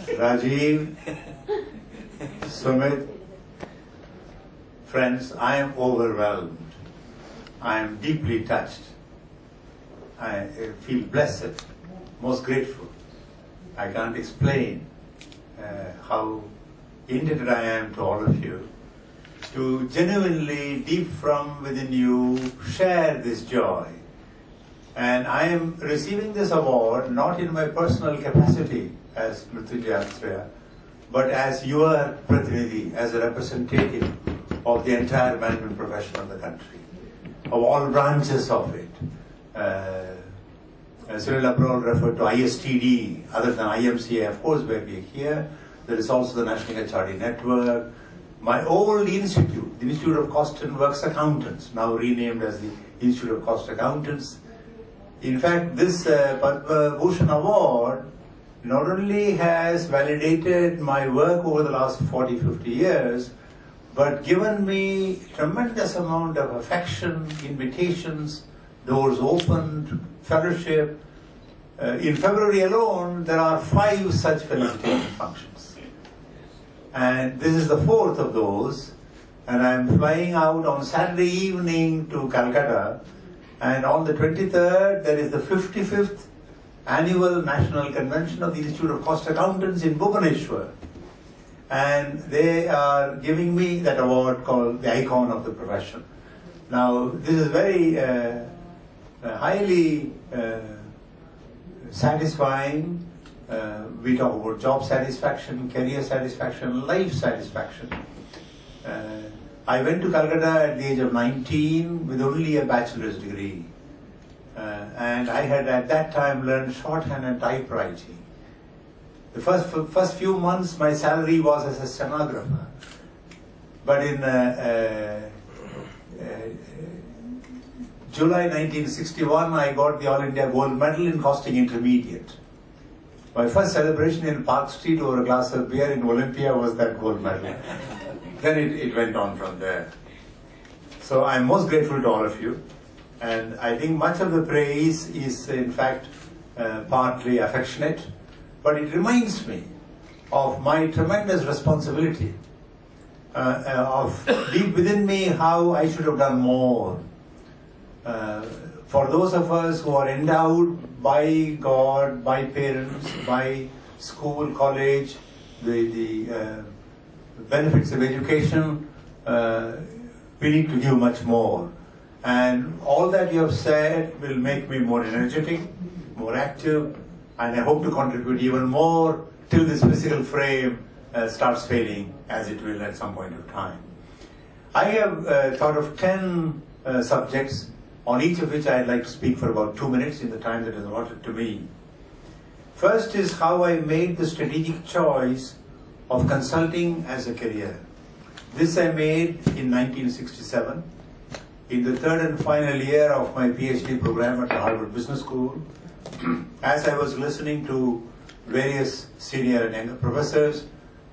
Rajiv, Sumit, friends, I am overwhelmed. I am deeply touched. I feel blessed, most grateful. I can't explain how indebted I am to all of you, to genuinely, deep from within you, share this joy. And I am receiving this award not in my personal capacity as MUNJ Athreya, but as your Prathinidhi, as a representative of the entire management profession of the country, of all branches of it. Cyril Abrol referred to ISTD, other than IMCA, of course, where we are here. There is also the National HRD Network. My old institute, the Institute of Cost and Works Accountants, now renamed as the Institute of Cost Accountants. In fact, this Padma Bhushan award not only has validated my work over the last 40, 50 years, but given me tremendous amount of affection, invitations, doors opened, fellowship. In February alone, there are 5 such felicitation functions. And this is the 4th of those. And I'm flying out on Saturday evening to Calcutta. And on the 23rd, there is the 55th Annual National Convention of the Institute of Cost Accountants in Bhubaneswar. And they are giving me that award called the Icon of the Profession. Now, this is very highly satisfying. We talk about job satisfaction, career satisfaction, life satisfaction. I went to Calcutta at the age of 19 with only a bachelor's degree. And I had at that time learned shorthand and typewriting. The first few months my salary was as a stenographer. But in July 1961, I got the All India Gold Medal in Costing Intermediate. My first celebration in Park Street over a glass of beer in Olympia was that gold medal. Then it went on from there. So I'm most grateful to all of you. And I think much of the praise is in fact partly affectionate, but it reminds me of my tremendous responsibility, of deep within me how I should have done more. For those of us who are endowed by God, by parents, by school, college, the benefits of education, we need to give much more. And all that you have said will make me more energetic, more active, and I hope to contribute even more till this physical frame starts fading, as it will at some point of time. I have thought of 10 subjects, on each of which I'd like to speak for about 2 minutes in the time that is allotted to me. First is how I made the strategic choice of consulting as a career. This I made in 1967, in the 3rd and final year of my PhD program at the Harvard Business School, as I was listening to various senior and younger professors,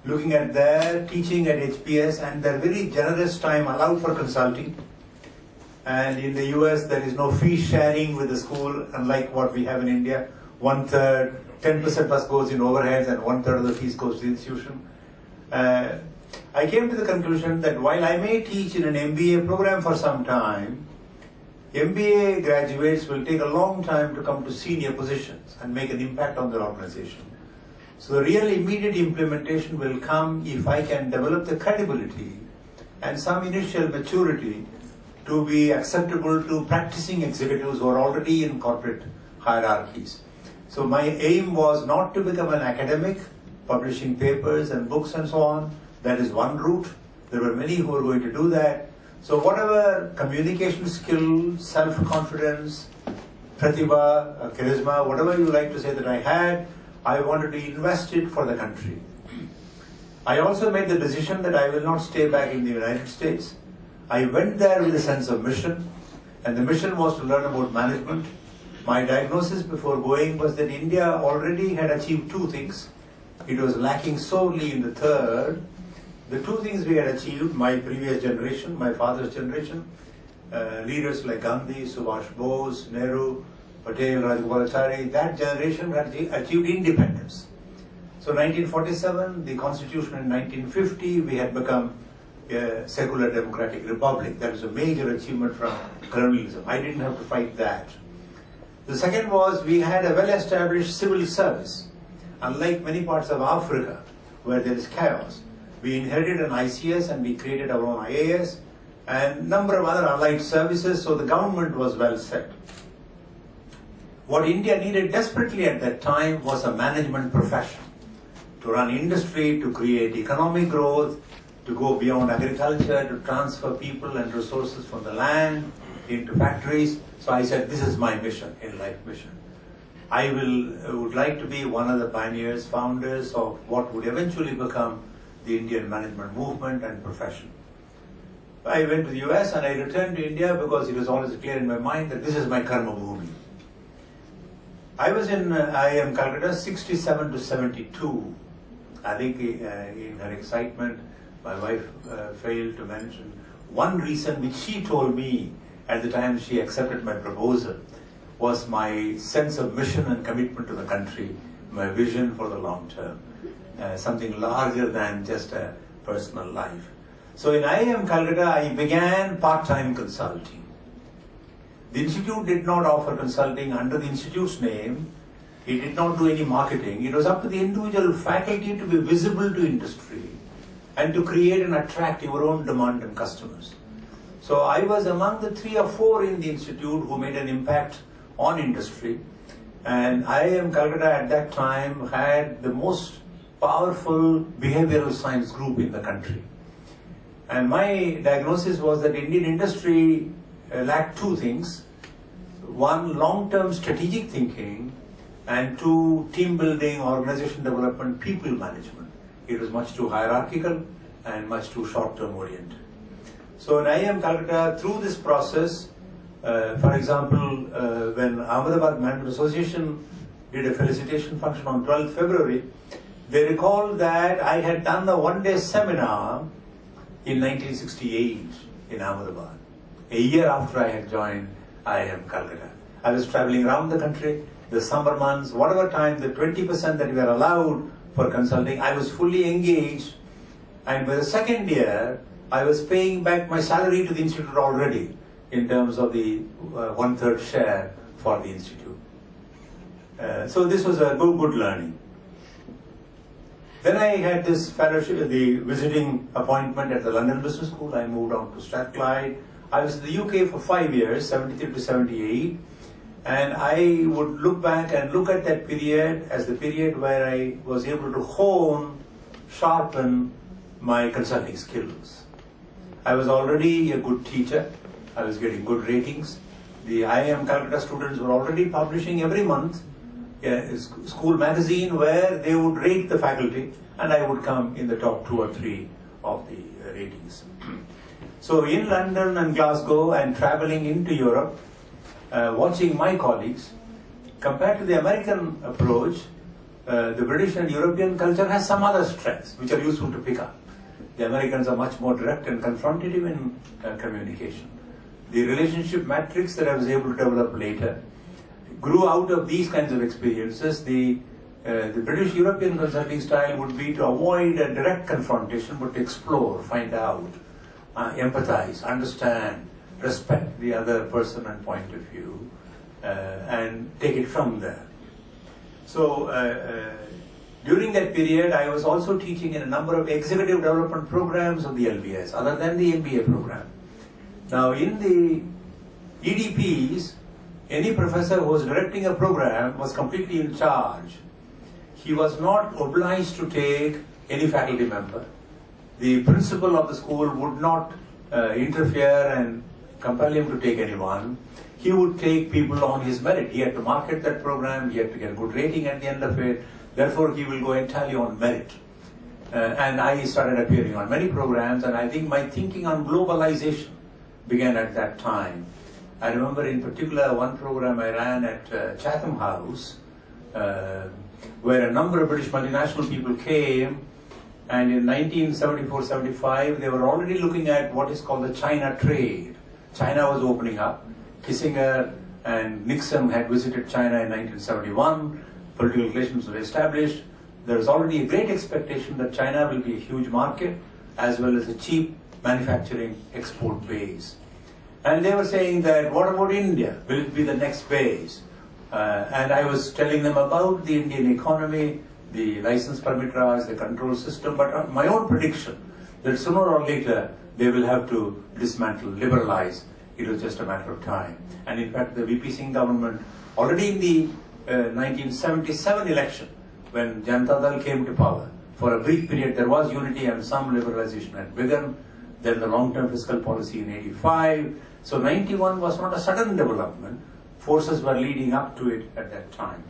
looking at their teaching at HPS and their very generous time allowed for consulting. And in the US, there is no fee sharing with the school, unlike what we have in India. 1/3, 10% plus goes in overheads and 1/3 of the fees goes to the institution. I came to the conclusion that while I may teach in an MBA program for some time, MBA graduates will take a long time to come to senior positions and make an impact on their organization. So the real immediate implementation will come if I can develop the credibility and some initial maturity to be acceptable to practicing executives who are already in corporate hierarchies. So my aim was not to become an academic, publishing papers and books and so on. That is one route. There were many who were going to do that. So whatever communication skill, self-confidence, pratibha, charisma, whatever you like to say that I had, I wanted to invest it for the country. I also made the decision that I will not stay back in the United States. I went there with a sense of mission, and the mission was to learn about management. My diagnosis before going was that India already had achieved 2 things. It was lacking sorely in the third. The 2 things we had achieved, my previous generation, my father's generation, leaders like Gandhi, Subhash Bose, Nehru, Patel, Rajgopalachari, that generation had achieved independence. So 1947, the constitution in 1950, we had become a secular democratic republic. That was a major achievement from colonialism. I didn't have to fight that. The second was we had a well-established civil service. Unlike many parts of Africa, where there is chaos, we inherited an ICS and we created our own IAS and a number of other allied services, so the government was well set. What India needed desperately at that time was a management profession to run industry, to create economic growth, to go beyond agriculture, to transfer people and resources from the land into factories. So I said, this is my mission, in life mission. I would like to be one of the pioneers, founders of what would eventually become the Indian management movement and profession. I went to the US and I returned to India because it was always clear in my mind that this is my karma bhumi. I was in IIM Calcutta 67 to 72. I think in her excitement, my wife failed to mention one reason which she told me at the time she accepted my proposal was my sense of mission and commitment to the country, my vision for the long term, something larger than just a personal life. So in IIM Calcutta, I began part-time consulting. The institute did not offer consulting under the institute's name. It did not do any marketing. It was up to the individual faculty to be visible to industry and to create and attract your own demand and customers. So I was among the 3 or 4 in the institute who made an impact on industry. And IIM Calcutta at that time had the most powerful behavioral science group in the country. And my diagnosis was that Indian industry lacked 2 things. 1, long-term strategic thinking, and 2, team building, organization development, people management. It was much too hierarchical and much too short-term oriented. So in IIM Calcutta, through this process, for example, when Ahmedabad Management Association did a felicitation function on 12th February, they recalled that I had done a one-day seminar in 1968 in Ahmedabad, a year after I had joined IIM Calcutta. I was traveling around the country, the summer months, whatever time, the 20% that we were allowed for consulting, I was fully engaged. And by the second year, I was paying back my salary to the institute already in terms of the 1/3 share for the institute. So this was a good learning. Then I had this fellowship, the visiting appointment at the London Business School. I moved on to Strathclyde. I was in the UK for 5 years, 73 to 78. And I would look back and look at that period as the period where I was able to hone, sharpen my consulting skills. I was already a good teacher. I was getting good ratings. The IIM Calcutta students were already publishing every month a school magazine where they would rate the faculty, and I would come in the top 2 or 3 of the ratings. So in London and Glasgow and traveling into Europe, watching my colleagues, compared to the American approach, the British and European culture has some other strengths which are useful to pick up. The Americans are much more direct and confrontative in communication. The relationship matrix that I was able to develop later grew out of these kinds of experiences. The British European consulting style would be to avoid a direct confrontation, but to explore, find out, empathize, understand, respect the other person and point of view, and take it from there. So during that period, I was also teaching in a number of executive development programs of the LBS, other than the MBA program. Now in the EDPs, any professor who was directing a program was completely in charge. He was not obliged to take any faculty member. The principal of the school would not interfere and compel him to take anyone. He would take people on his merit. He had to market that program, he had to get a good rating at the end of it. Therefore, he will go entirely on merit. And I started appearing on many programs, and I think my thinking on globalization began at that time. I remember in particular one program I ran at Chatham House, where a number of British multinational people came, and in 1974-75 they were already looking at what is called the China trade. China was opening up. Kissinger and Nixon had visited China in 1971. Political relations were established. there is already a great expectation that China will be a huge market as well as a cheap manufacturing export base. And they were saying that, what about India? Will it be the next base? And I was telling them about the Indian economy, the license permit laws, the control system, but my own prediction that sooner or later they will have to dismantle, liberalize. It was just a matter of time. And in fact, the VP Singh government, already in the 1977 election, when Janata Dal came to power, for a brief period there was unity and some liberalization had begun. Then the long-term fiscal policy in 85. So 91 was not a sudden development. Forces were leading up to it at that time.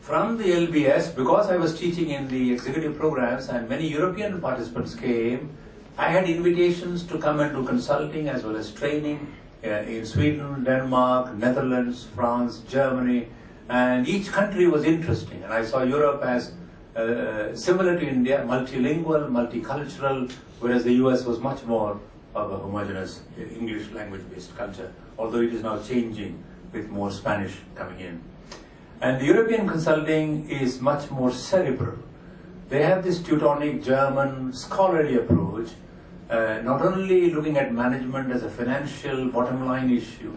From the LBS, because I was teaching in the executive programs and many European participants came, I had invitations to come and do consulting as well as training in Sweden, Denmark, Netherlands, France, Germany, and each country was interesting. And I saw Europe as similar to India, multilingual, multicultural, whereas the US was much more of a homogeneous English language-based culture, although it is now changing with more Spanish coming in. And the European consulting is much more cerebral. They have this Teutonic German scholarly approach, not only looking at management as a financial bottom line issue,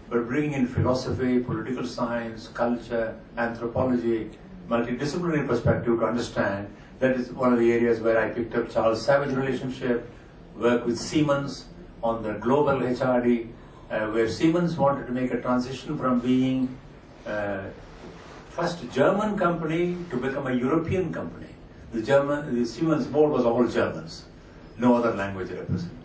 but bringing in philosophy, political science, culture, anthropology, multidisciplinary perspective to understand. That is one of the areas where I picked up Charles Savage relationship, work with Siemens on the global HRD, where Siemens wanted to make a transition from being first German company to become a European company. The Siemens board was all Germans, no other language represented.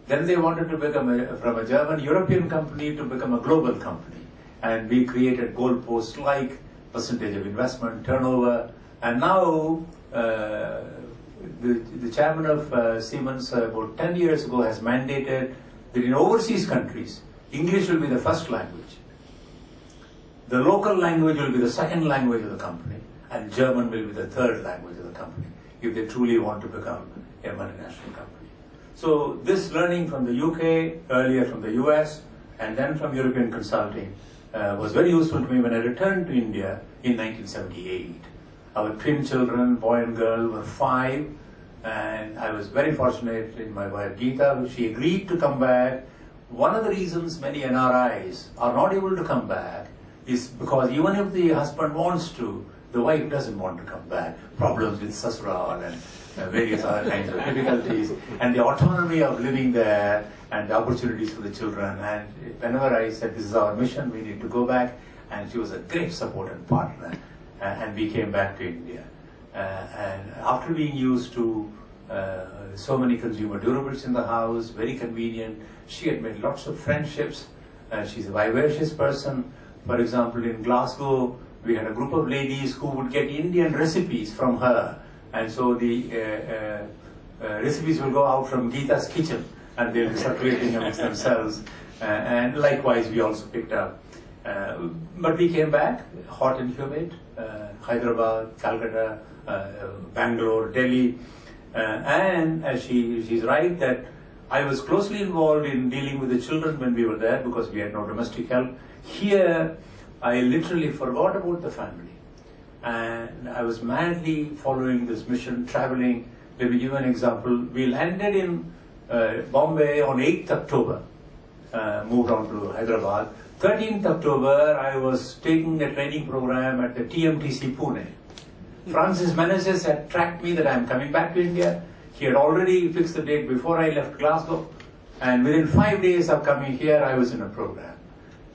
Then they wanted to become from a German European company to become a global company, and we created goalposts like percentage of investment, turnover, and now the chairman of Siemens about 10 years ago has mandated that in overseas countries, English will be the first language. The local language will be the second language of the company, and German will be the third language of the company, if they truly want to become a multinational company. So this learning from the UK, earlier from the US, and then from European consulting was very useful to me when I returned to India in 1978. Our twin children, boy and girl, were 5, and I was very fortunate in my wife Geeta. She agreed to come back. One of the reasons many NRIs are not able to come back is because even if the husband wants to, the wife doesn't want to come back. Problems with sasural and various other kinds of difficulties, and the autonomy of living there and the opportunities for the children. And whenever I said, this is our mission, we need to go back, and she was a great support and partner, and we came back to India. And after being used to so many consumer durables in the house, very convenient, she had made lots of friendships. She's a vivacious person. For example, in Glasgow, we had a group of ladies who would get Indian recipes from her. And so the recipes will go out from Geeta's kitchen, and they'll be circulating amongst themselves. And likewise, we also picked up. But we came back, hot and humid, Hyderabad, Calcutta, Bangalore, Delhi. And she's right that I was closely involved in dealing with the children when we were there because we had no domestic help. Here, I literally forgot about the family. And I was madly following this mission, traveling. Let me give you an example. We landed in Bombay on 8th October, moved on to Hyderabad. 13th October, I was taking a training program at the TMTC Pune. Francis Meneses had tracked me that I am coming back to India. He had already fixed the date before I left Glasgow. And within 5 days of coming here, I was in a program.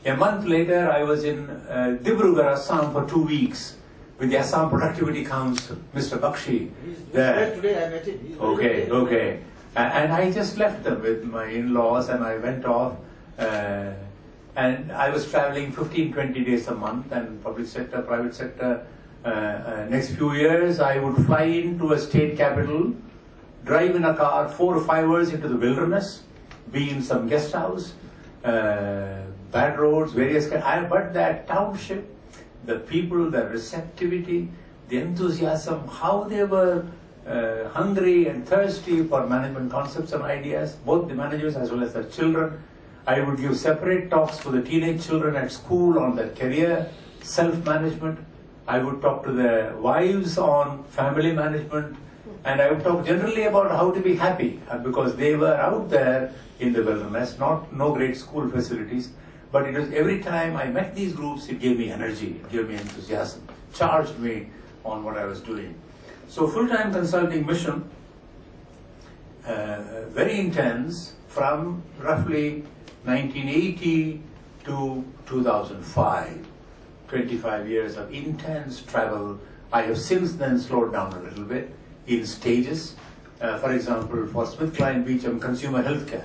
A month later, I was in Dibrugarh, Assam for 2 weeks with the Assam Productivity Council, Mr. Bakshi. There. Today I met him. Okay. And I just left them with my in-laws, and I went off. And I was traveling 15-20 days a month, and public sector, private sector. Next few years, I would fly into a state capital, drive in a car 4 or 5 hours into the wilderness, be in some guest house, bad roads, various kinds. But that township, the people, the receptivity, the enthusiasm, how they were hungry and thirsty for management concepts and ideas, both the managers as well as their children. I would give separate talks for the teenage children at school on their career, self-management, I would talk to their wives on family management, and I would talk generally about how to be happy, because they were out there in the wilderness, no great school facilities, but it was every time I met these groups, it gave me energy, it gave me enthusiasm, charged me on what I was doing. So full-time consulting mission, very intense, from roughly 1980 to 2005. 25 years of intense travel. I have since then slowed down a little bit in stages. For example, for SmithKline Beecham Consumer Healthcare,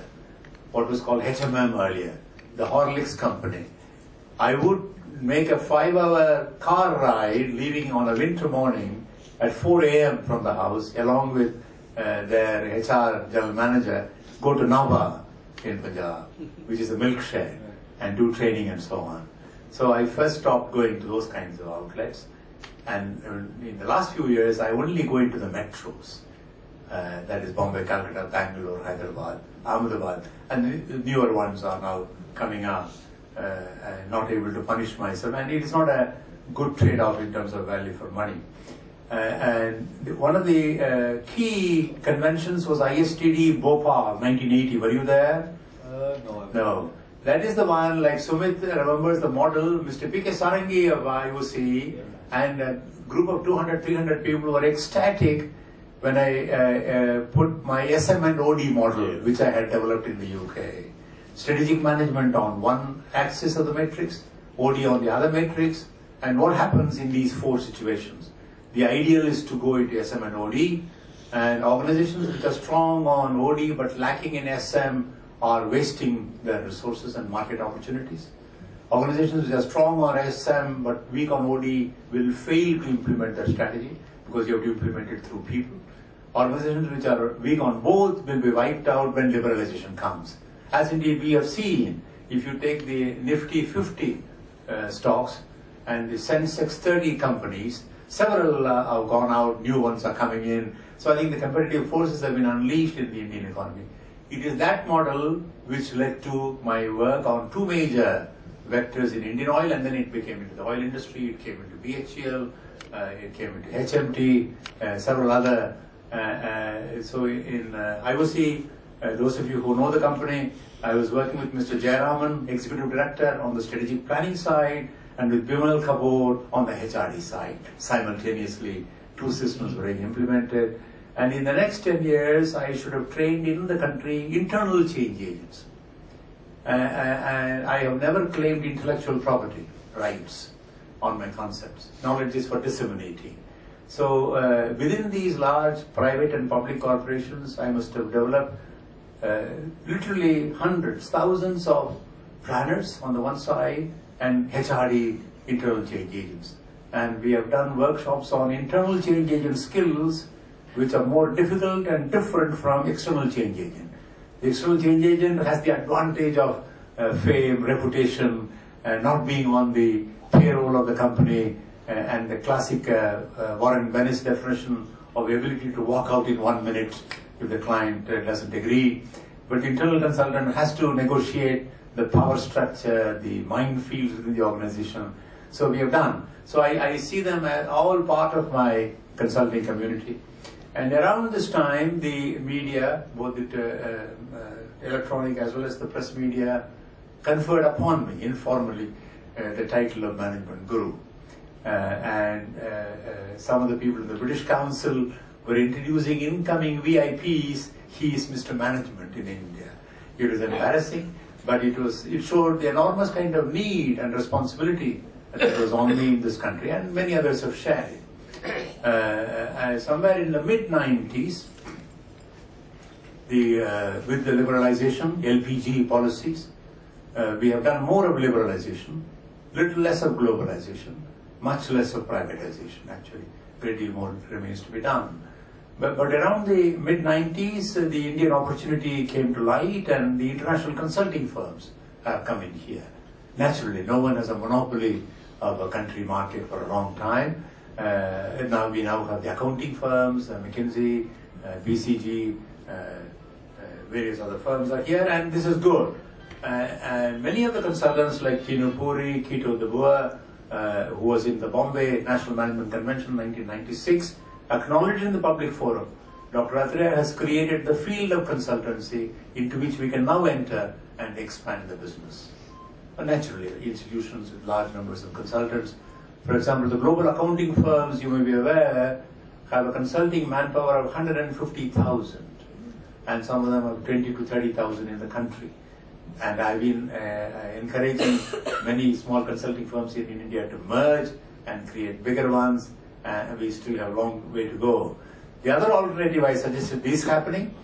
what was called HMM earlier, the Horlicks company, I would make a 5-hour car ride leaving on a winter morning at 4 a.m. from the house, along with their HR general manager, go to Nava in Punjab, which is a milk shed, and do training and so on. So I first stopped going to those kinds of outlets, and in the last few years I only go into the metros, that is Bombay, Calcutta, Bangalore, Hyderabad, Ahmedabad, and the newer ones are now coming up. I'm not able to punish myself, and it is not a good trade-off in terms of value for money. And one of the key conventions was ISTD Bhopal, 1980. Were you there? No. No. That is the one, like Sumit remembers the model, Mr. P.K. Sarangi of IOC, and a group of 200, 300 people were ecstatic when I put my SM and OD model, which I had developed in the UK. Strategic management on one axis of the matrix, OD on the other matrix, and what happens in these 4 situations. The ideal is to go into SM and OD, and organizations which are strong on OD but lacking in SM are wasting their resources and market opportunities. Organizations which are strong on SM but weak on OD will fail to implement their strategy because you have to implement it through people. Organizations which are weak on both will be wiped out when liberalization comes. As indeed we have seen, if you take the Nifty 50 stocks and the Sensex 30 companies, several have gone out, new ones are coming in. So I think the competitive forces have been unleashed in the Indian economy. It is that model which led to my work on 2 major vectors in Indian oil, and then it became into the oil industry, it came into BHEL, it came into HMT, several other. So in IOC, those of you who know the company, I was working with Mr. Jayaraman, Executive Director, on the strategic planning side, and with Bimal Kapoor on the HRD side. Simultaneously, 2 systems were being implemented. And in the next 10 years, I should have trained in the country internal change agents. And I have never claimed intellectual property rights on my concepts. Knowledge is for disseminating. So within these large private and public corporations, I must have developed literally hundreds, thousands of planners on the one side and HRD internal change agents. And we have done workshops on internal change agent skills which are more difficult and different from external change agent. The external change agent has the advantage of fame, reputation, not being on the payroll of the company, and the classic Warren Bennis definition of the ability to walk out in 1 minute if the client doesn't agree. But the internal consultant has to negotiate the power structure, the minefields within the organization. So we have done. So I see them as all part of my consulting community. And around this time, the media, both the electronic as well as the press media, conferred upon me informally the title of management guru. And some of the people in the British Council were introducing incoming VIPs. He is Mr. Management in India. It was embarrassing, but it showed the enormous kind of need and responsibility that was on me in this country, and many others have shared it. Somewhere in the mid-90s, with the liberalization, LPG policies, we have done more of liberalization, little less of globalization, much less of privatization actually. A great deal more remains to be done. But around the mid-90s, the Indian opportunity came to light, and the international consulting firms have come in here. Naturally, no one has a monopoly of a country market for a long time. Now we have the accounting firms, McKinsey, BCG, various other firms are here, and this is good. And many of the consultants like Tinu Puri, Kito De Boer, who was in the Bombay National Management Convention in 1996, acknowledged in the public forum, Dr. Athreya has created the field of consultancy into which we can now enter and expand the business. Naturally, institutions with large numbers of consultants. For example, the global accounting firms, you may be aware, have a consulting manpower of 150,000, and some of them have 20 to 30,000 in the country. And I've been encouraging many small consulting firms here in India to merge and create bigger ones, and we still have a long way to go. The other alternative I suggested is happening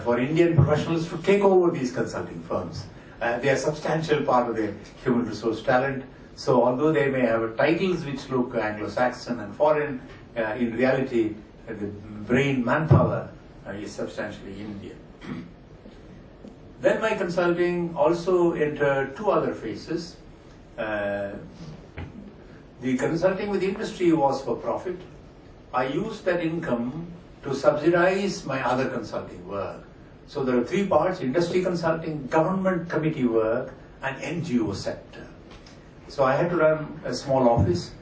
for Indian professionals to take over these consulting firms. They are a substantial part of the human resource talent. So although they may have titles which look Anglo-Saxon and foreign, in reality the brain manpower is substantially Indian. Then my consulting also entered two other phases. The consulting with industry was for profit. I used that income to subsidize my other consulting work. So there are three parts: industry consulting, government committee work, and NGO sector. So I had to run a small office.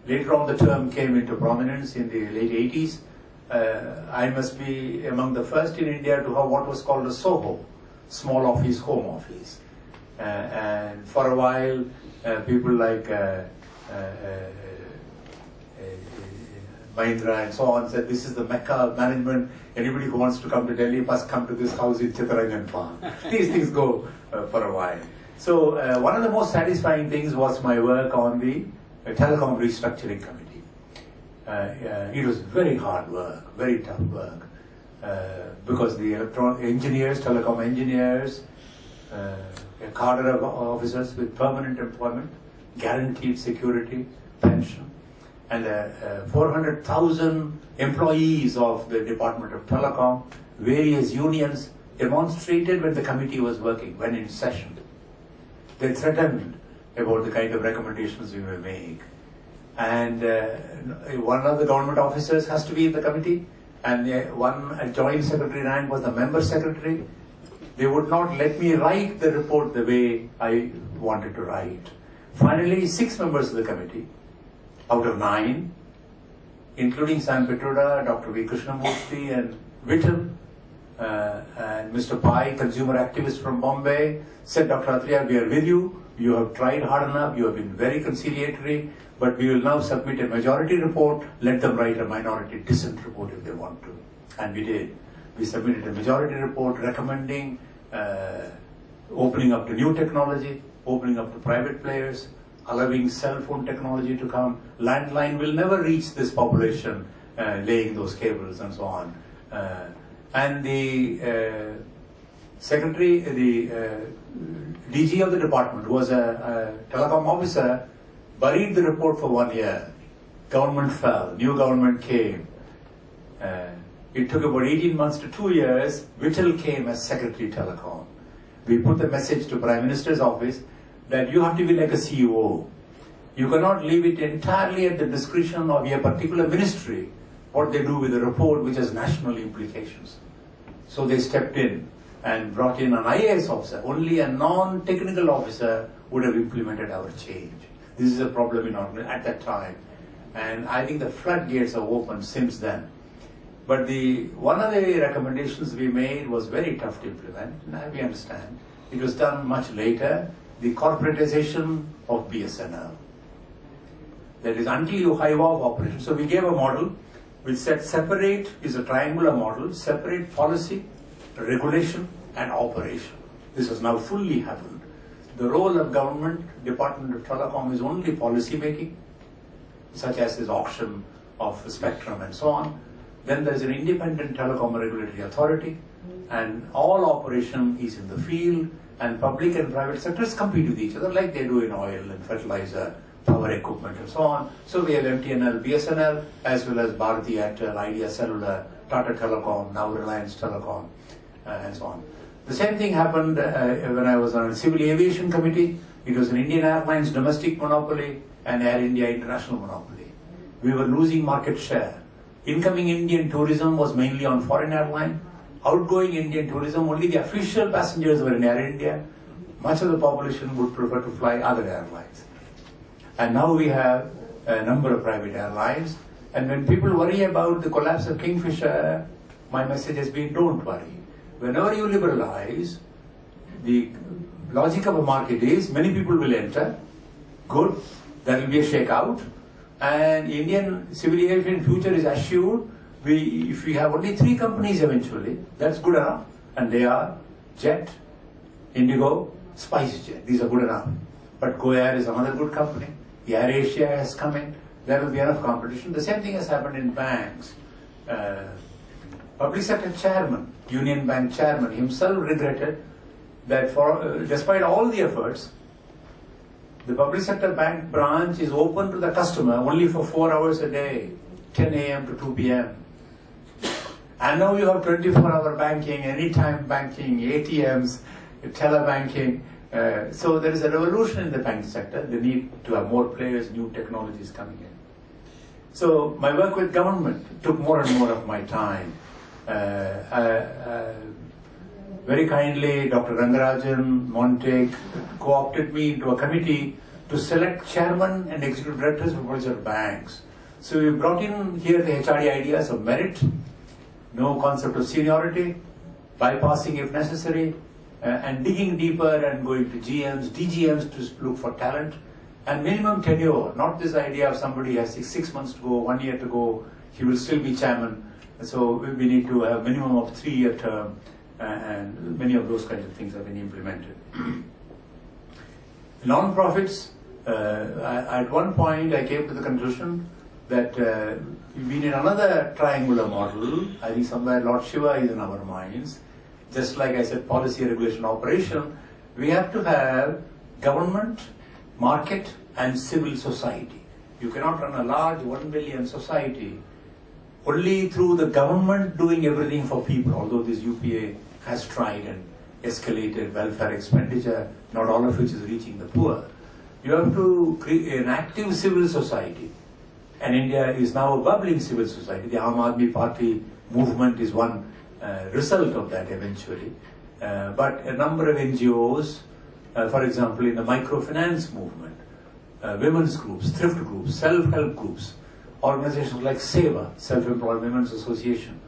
Later on the term came into prominence in the late 80s. I must be among the first in India to have what was called a SOHO, small office, home office. And for a while, people like Mahindra and so on said, this is the Mecca of management. Anybody who wants to come to Delhi must come to this house in Chittaranjan Farm. These things go for a while. So one of the most satisfying things was my work on the Telecom Restructuring Committee. It was very hard work, very tough work, because the engineers, telecom engineers, a cadre of officers with permanent employment, guaranteed security, pension, and 400,000 employees of the Department of Telecom, various unions demonstrated when the committee was working, when in session. They threatened about the kind of recommendations we may make. And one of the government officers has to be in the committee, and a joint secretary rank was the member secretary. They would not let me write the report the way I wanted to write. Finally, 6 members of the committee, out of 9, including Sam Petruda, Dr. V. Krishnamurthy, and Vittal, and Mr. Pai, consumer activist from Bombay, said, Dr. Athreya, we are with you. You have tried hard enough. You have been very conciliatory. But we will now submit a majority report. Let them write a minority dissent report if they want to. And we did. We submitted a majority report recommending opening up to new technology, opening up to private players, allowing cell phone technology to come. Landline will never reach this population, laying those cables and so on. And the secretary, the DG of the department, who was a telecom officer, buried the report for 1 year. Government fell, new government came. It took about 18 months to 2 years. Vittal came as Secretary Telecom. We put the message to Prime Minister's office that you have to be like a CEO. You cannot leave it entirely at the discretion of a particular ministry, what they do with the report which has national implications. So they stepped in and brought in an IAS officer. Only a non-technical officer would have implemented our change. This is a problem in our, at that time. And I think the floodgates have opened since then. But one of the recommendations we made was very tough to implement. Now we understand. It was done much later. The corporatization of BSNL. That is, until you hive off operations. So we gave a model which said separate, is a triangular model, separate policy, regulation and operation. This has now fully happened. The role of government, Department of Telecom, is only policy making, such as this auction of spectrum and so on. Then there is an independent telecom regulatory authority, and all operation is in the field, and public and private sectors compete with each other like they do in oil and fertilizer, power equipment and so on. So we have MTNL, BSNL, as well as Bharti Airtel, Idea Cellular, Tata Telecom, now Reliance Telecom, and so on. The same thing happened when I was on a civil aviation committee. It was an Indian Airlines domestic monopoly and Air India international monopoly. We were losing market share. Incoming Indian tourism was mainly on foreign airline. Outgoing Indian tourism, only the official passengers were in Air India. much of the population would prefer to fly other airlines. And now we have a number of private airlines. And when people worry about the collapse of Kingfisher, my message has been, don't worry. Whenever you liberalize, the logic of a market is many people will enter. Good. There will be a shakeout. And Indian civil aviation future is assured. If we have only 3 companies eventually, that's good enough. And they are Jet, Indigo, SpiceJet. These are good enough. But Go Air is another good company. Air Asia has come in. There will be enough competition. The same thing has happened in banks. Public sector chairman, Union Bank chairman, himself regretted that despite all the efforts, the public sector bank branch is open to the customer only for 4 hours a day, 10 a.m. to 2 p.m. And now you have 24-hour banking, anytime banking, ATMs, telebanking. So there is a revolution in the banking sector. They need to have more players, new technologies coming in. So my work with government took more and more of my time. Very kindly, Dr. Rangarajan, Montek co-opted me into a committee to select chairman and executive directors of major banks. So we brought in here the HRD ideas of merit, no concept of seniority, bypassing if necessary, and digging deeper and going to GMs, DGMs to look for talent, and minimum tenure, not this idea of somebody has 6 months to go, 1 year to go, he will still be chairman. So we need to have minimum of 3-year term, and many of those kinds of things have been implemented. Non-profits, at one point I came to the conclusion that we need another triangular model. I think somewhere Lord Shiva is in our minds. Just like I said, policy, regulation, operation, we have to have government, market and civil society. You cannot run a large 1 billion society only through the government doing everything for people, although this UPA has tried and escalated welfare expenditure, not all of which is reaching the poor. You have to create an active civil society. And India is now a bubbling civil society. The Aam Aadmi Party movement is one result of that eventually. But a number of NGOs, for example, in the microfinance movement, women's groups, thrift groups, self-help groups, organizations like SEVA, Self-Employed Women's Association,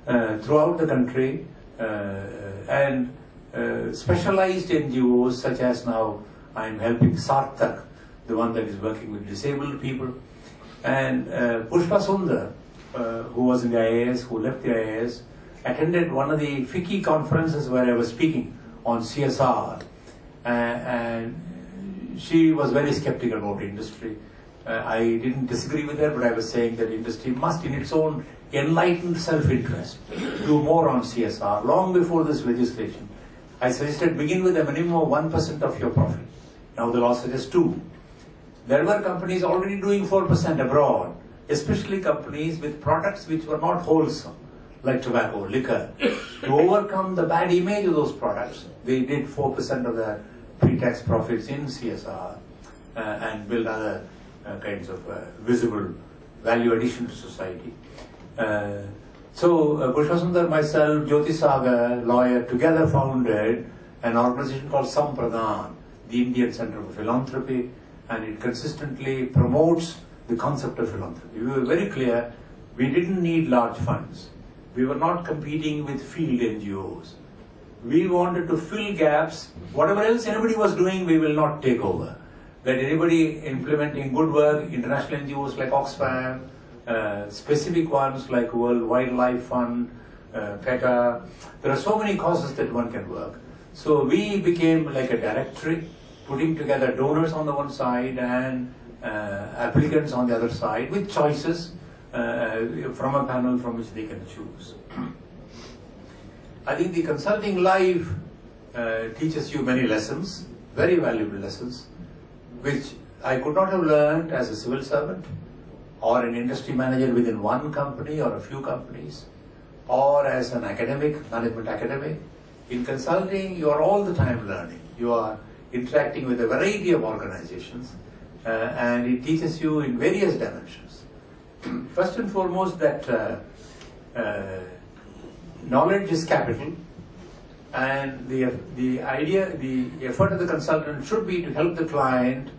throughout the country, and specialized NGOs such as now I am helping Sarthak, the one that is working with disabled people, and Pushpa Sundar, who was in the IAS, who left the IAS, attended one of the FICCI conferences where I was speaking on CSR, and she was very skeptical about industry. I didn't disagree with her, but I was saying that industry must, in its own enlightened self-interest, do more on CSR. Long before this legislation, I suggested begin with a minimum of 1% of your profit. Now the law suggests 2%. There were companies already doing 4% abroad, especially companies with products which were not wholesome, like tobacco, liquor. To overcome the bad image of those products, they did 4% of their pre-tax profits in CSR and build other kinds of visible value addition to society. So Pushpa Sundar, myself, Jyoti Sagar, lawyer, together founded an organization called Sampradhan, the Indian Center for Philanthropy, and it consistently promotes the concept of philanthropy. We were very clear, we didn't need large funds. We were not competing with field NGOs. We wanted to fill gaps. Whatever else anybody was doing, we will not take over. That anybody implementing good work, international NGOs like Oxfam, specific ones like World Wildlife Fund, PETA, there are so many causes that one can work. So we became like a directory, putting together donors on the one side and applicants on the other side with choices from a panel from which they can choose. I think the consulting life teaches you many lessons, very valuable lessons, which I could not have learned as a civil servant or an industry manager within one company or a few companies, or as an academic, management academic. In consulting, you are all the time learning. You are interacting with a variety of organizations, and it teaches you in various dimensions. First and foremost, that knowledge is capital, and the idea, the effort of the consultant should be to help the client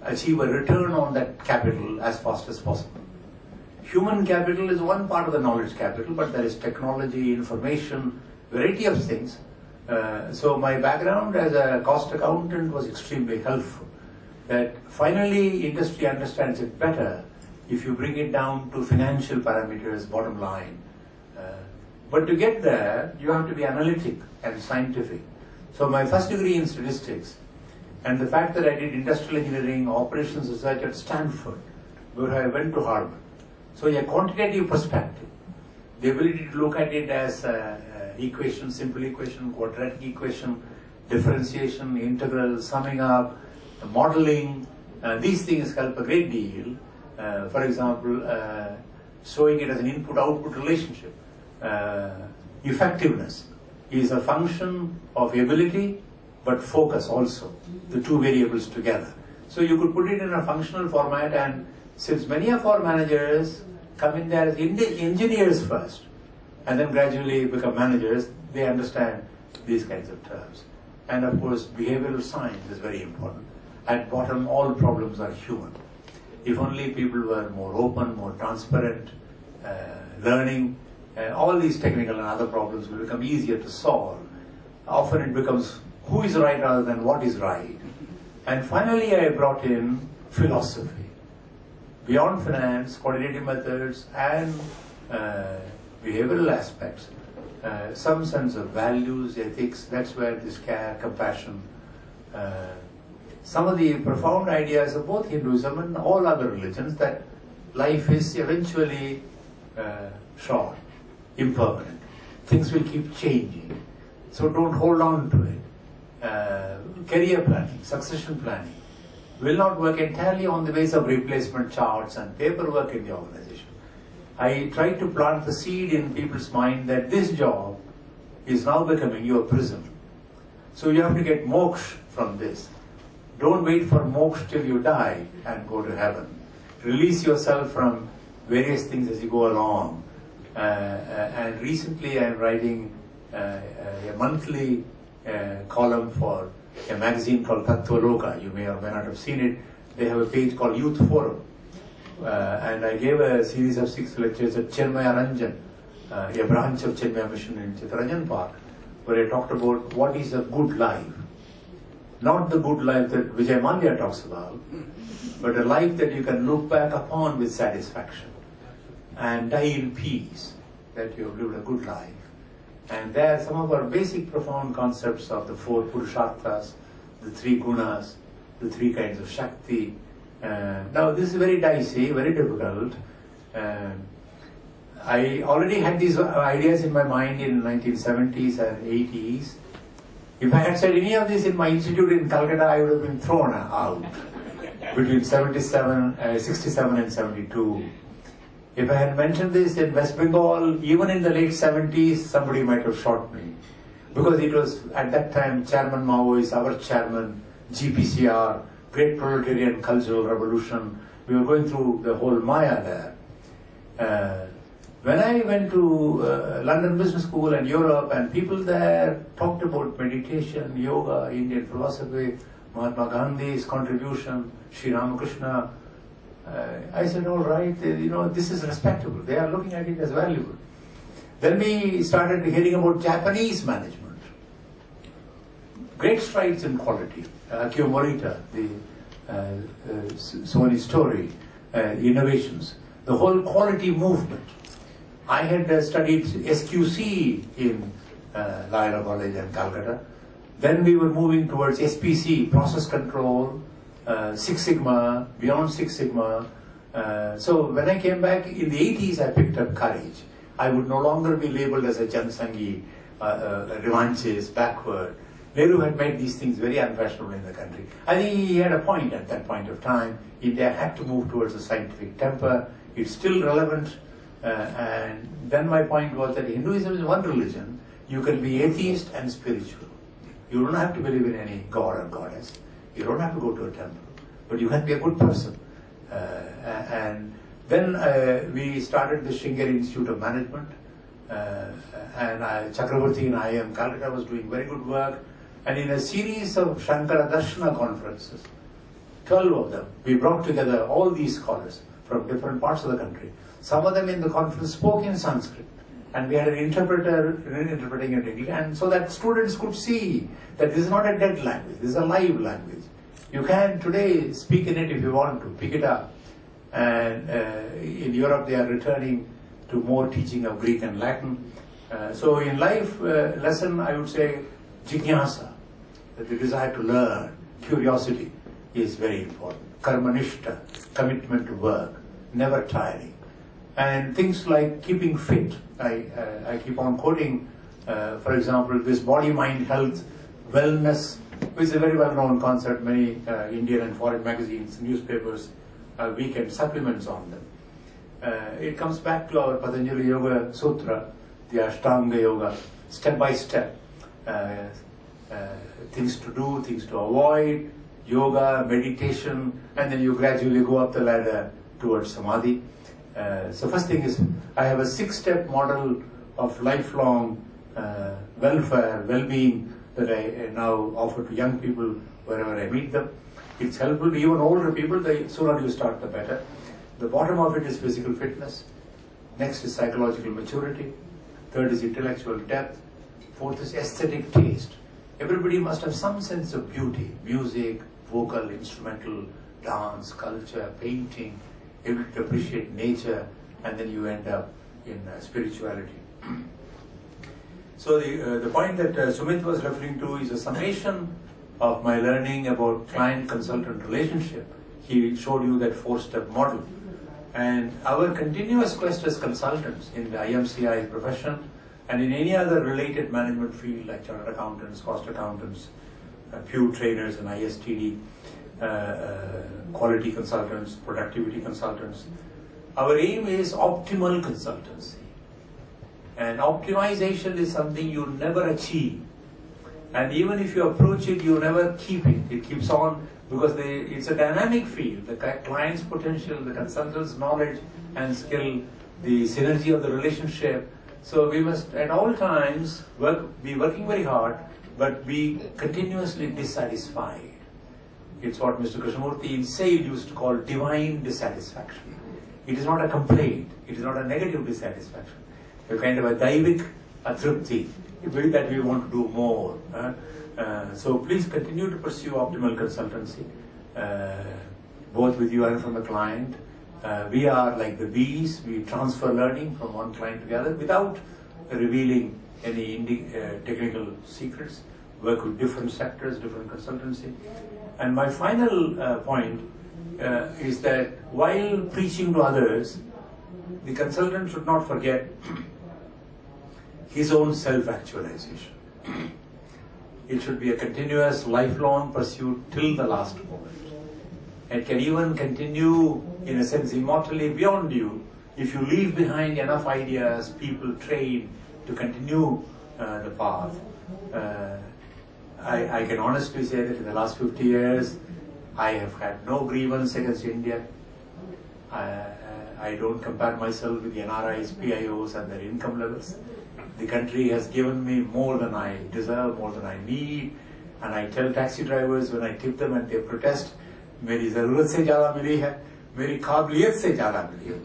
achieve a return on that capital as fast as possible. Human capital is one part of the knowledge capital, but there is technology, information, variety of things. So my background as a cost accountant was extremely helpful. That finally industry understands it better if you bring it down to financial parameters, bottom line. But to get there, you have to be analytic and scientific. So my first degree in statistics, and the fact that I did industrial engineering, operations research at Stanford, where I went to Harvard. So a quantitative perspective, the ability to look at it as equation, simple equation, quadratic equation, differentiation, integral, summing up, modeling, these things help a great deal. For example, showing it as an input-output relationship. Effectiveness is a function of ability, but focus also, the two variables together. So you could put it in a functional format, and since many of our managers come in there as engineers first, and then gradually become managers, they understand these kinds of terms. And of course, behavioral science is very important. At bottom, all problems are human. If only people were more open, more transparent, learning, all these technical and other problems will become easier to solve. Often it becomes who is right rather than what is right. And finally, I brought in philosophy. Beyond finance, quantitative methods, and behavioral aspects, some sense of values, ethics, that's where this care, compassion, some of the profound ideas of both Hinduism and all other religions, that life is eventually short, impermanent. Things will keep changing. So don't hold on to it. Career planning, succession planning will not work entirely on the basis of replacement charts and paperwork in the organization. I try to plant the seed in people's mind that this job is now becoming your prison. So you have to get moksha from this. Don't wait for moksha till you die and go to heaven. Release yourself from various things as you go along. And recently I am writing a monthly column for a magazine called Tattva Loka. You may or may not have seen it. They have a page called Youth Forum. And I gave a series of 6 lectures at Chenmaya Ranjan, a branch of Chenmaya Mission in Chittaranjan Park, where I talked about what is a good life. Not the good life that Vijay Mallya talks about, but a life that you can look back upon with satisfaction and die in peace, that you have lived a good life. And there are some of our basic profound concepts of the 4 Purusharthas, the 3 Gunas, the 3 kinds of Shakti. Now this is very dicey, very difficult. I already had these ideas in my mind in 1970s and 80s. If I had said any of this in my institute in Calcutta, I would have been thrown out between 67 and 72. If I had mentioned this in West Bengal, even in the late 70s, somebody might have shot me. Because it was, at that time, Chairman Mao is our chairman, GPCR, Great Proletarian Cultural Revolution. We were going through the whole Maya there. When I went to London Business School and Europe, and people there talked about meditation, yoga, Indian philosophy, Mahatma Gandhi's contribution, Sri Ramakrishna, I said, all right, this is respectable. They are looking at it as valuable. Then we started hearing about Japanese management. Great strides in quality. Akio Morita, the Sony story, innovations, the whole quality movement. I had studied SQC in Loyola College and Calcutta. Then we were moving towards SPC, process control, Six Sigma, beyond Six Sigma. So when I came back in the 80s, I picked up courage. I would no longer be labeled as a Jansangi, revanchist, backward. Nehru had made these things very unfashionable in the country. I think he had a point at that point of time. India had to move towards a scientific temper. It's still relevant. And then my point was that Hinduism is one religion. You can be atheist and spiritual. You don't have to believe in any god or goddess. You don't have to go to a temple. But you can be a good person. And then we started the Shringeri Institute of Management. and Chakravarti in IIM Calcutta was doing very good work. And in a series of Shankara Darshana conferences, 12 of them, we brought together all these scholars from different parts of the country. Some of them in the conference spoke in Sanskrit, and we had an interpreter interpreting it in English, and so that students could see that this is not a dead language, this is a live language. You can today speak in it if you want to, pick it up. And in Europe they are returning to more teaching of Greek and Latin. So in life lesson, I would say jignasa, that the desire to learn, curiosity is very important. Karmanishta, commitment to work, never tiring. And things like keeping fit. I keep on quoting, for example, this body, mind, health, wellness, which is a very well-known concept. Many Indian and foreign magazines, newspapers, weekend supplements on them. It comes back to our Patanjali Yoga Sutra, the Ashtanga Yoga, step by step. Things to do, things to avoid, yoga, meditation, and then you gradually go up the ladder towards samadhi. So first thing is, I have a 6-step model of lifelong welfare, well-being that I now offer to young people wherever I meet them. It's helpful to even older people. The sooner you start, the better. The bottom of it is physical fitness. Next is psychological maturity. Third is intellectual depth. Fourth is aesthetic taste. Everybody must have some sense of beauty. Music, vocal, instrumental, dance, culture, painting, able to appreciate nature, and then you end up in spirituality. So the point that Sumit was referring to is a summation of my learning about client-consultant relationship. He showed you that 4-step model. And our continuous quest as consultants in the IMCI profession and in any other related management field like chartered accountants, cost accountants, Pew trainers and ISTD, quality consultants, productivity consultants, our aim is optimal consultancy. And optimization is something you never achieve. And even if you approach it, you never keep it. It keeps on because it's a dynamic field. The client's potential, the consultant's knowledge and skill, the synergy of the relationship. So we must at all times be working very hard, but be continuously dissatisfied. It's what Mr. Krishnamurti in Sale used to call divine dissatisfaction. It is not a complaint. It is not a negative dissatisfaction. A kind of a daivik atrupti, that we want to do more. So please continue to pursue optimal consultancy, both with you and from the client. We are like the bees, we transfer learning from one client to the other without revealing any technical secrets, work with different sectors, different consultancy. And my final point is that while preaching to others, the consultant should not forget his own self-actualization. It should be a continuous, lifelong pursuit till the last moment. It can even continue, in a sense, immortally beyond you if you leave behind enough ideas, people trained to continue the path. I can honestly say that in the last 50 years, I have had no grievance against India. I don't compare myself with the NRIs, PIOs and their income levels. The country has given me more than I deserve, more than I need. And I tell taxi drivers when I tip them and they protest, मेरी ज़रूरत से ज़्यादा मिली है, मेरी काबिलियत से ज़्यादा मिली है,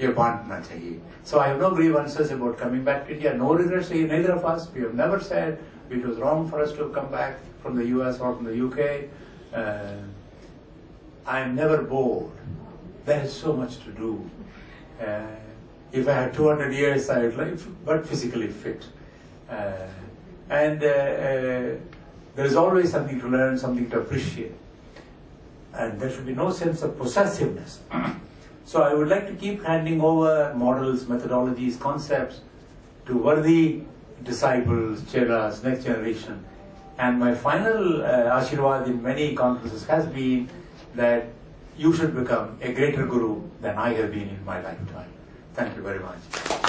ये बांटना चाहिए. So I have no grievances about coming back to India, no regrets, neither of us. We have never said it was wrong for us to come back from the US or from the UK. I am never bored. There is so much to do. If I had 200 years, I would like, but physically fit. And there is always something to learn, something to appreciate. And there should be no sense of possessiveness. So I would like to keep handing over models, methodologies, concepts to worthy disciples, chelas, next generation. And my final ashirwad in many conferences has been that you should become a greater guru than I have been in my lifetime. Thank you very much.